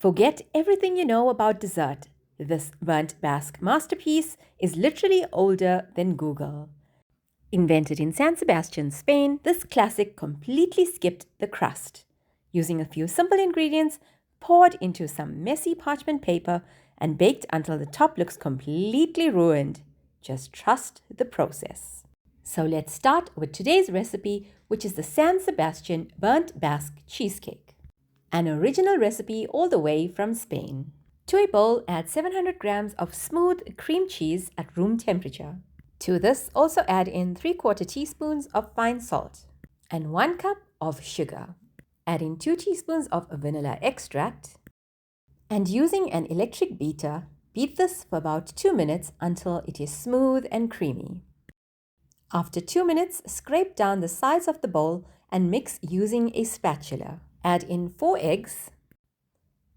Forget everything you know about dessert. This Burnt Basque masterpiece is literally older than Google. Invented in San Sebastián, Spain, this classic completely skipped the crust. Using a few simple ingredients, poured into some messy parchment paper, and baked until the top looks completely ruined. Just trust the process. So let's start with today's recipe, which is the San Sebastián Burnt Basque Cheesecake. An original recipe all the way from Spain. To a bowl, add 700 grams of smooth cream cheese at room temperature. To this, also add in 3/4 teaspoons of fine salt and 1 cup of sugar. Add in 2 teaspoons of vanilla extract and using an electric beater, beat this for about 2 minutes until it is smooth and creamy. After 2 minutes, scrape down the sides of the bowl and mix using a spatula. Add in 4 eggs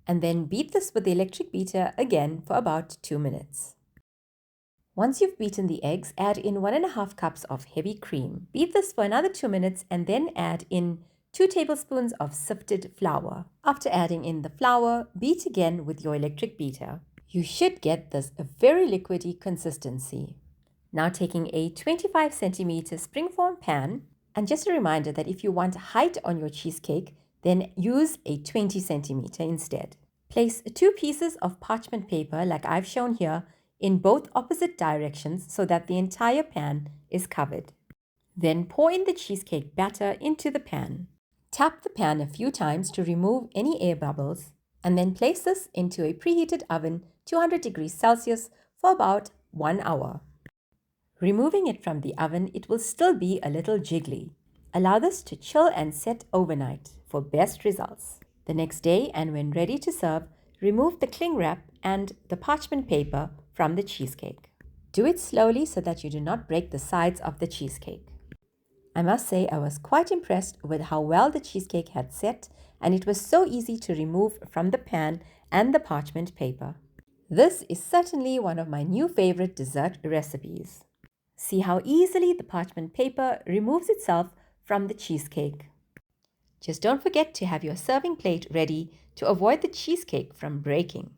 and then beat this with the electric beater again for about 2 minutes. Once you've beaten the eggs, add in 1.5 cups of heavy cream. Beat this for another 2 minutes and then add in 2 tablespoons of sifted flour. After adding in the flour, beat again with your electric beater. You should get this very liquidy consistency. Now taking a 25 centimeter springform pan, and just a reminder that if you want height on your cheesecake, then use a 20 centimeter instead. Place 2 pieces of parchment paper like I've shown here in both opposite directions so that the entire pan is covered. Then pour in the cheesecake batter into the pan. Tap the pan a few times to remove any air bubbles and then place this into a preheated oven 200 degrees Celsius for about 1 hour. Removing it from the oven, it will still be a little jiggly. Allow this to chill and set overnight for best results. The next day, and when ready to serve, remove the cling wrap and the parchment paper from the cheesecake. Do it slowly so that you do not break the sides of the cheesecake. I must say I was quite impressed with how well the cheesecake had set, and it was so easy to remove from the pan and the parchment paper. This is certainly one of my new favorite dessert recipes. See how easily the parchment paper removes itself from the cheesecake. Just don't forget to have your serving plate ready to avoid the cheesecake from breaking.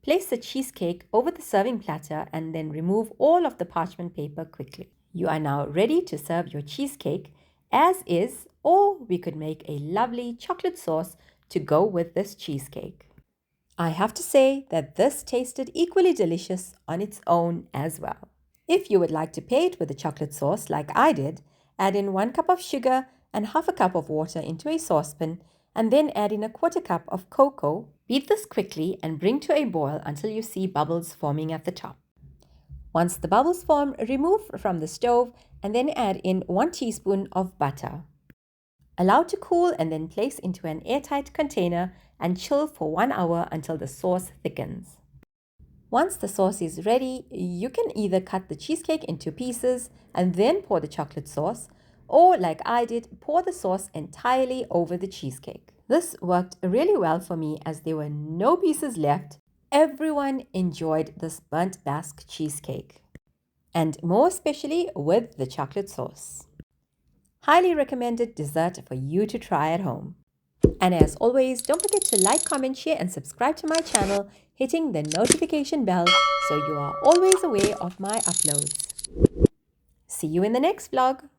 Place the cheesecake over the serving platter and then remove all of the parchment paper quickly. You are now ready to serve your cheesecake as is, or we could make a lovely chocolate sauce to go with this cheesecake. I have to say that this tasted equally delicious on its own as well. If you would like to pair it with a chocolate sauce like I did, add in 1 cup of sugar and 1/2 cup of water into a saucepan and then add in 1/4 cup of cocoa. Beat this quickly and bring to a boil until you see bubbles forming at the top. Once the bubbles form, remove from the stove and then add in 1 teaspoon of butter. Allow to cool and then place into an airtight container and chill for 1 hour until the sauce thickens. Once the sauce is ready, you can either cut the cheesecake into pieces and then pour the chocolate sauce, or like I did, pour the sauce entirely over the cheesecake. This worked really well for me as there were no pieces left. Everyone enjoyed this Burnt Basque cheesecake, and more especially with the chocolate sauce. Highly recommended dessert for you to try at home. And as always, don't forget to like, comment, share and subscribe to my channel, hitting the notification bell so you are always aware of my uploads. See you in the next vlog.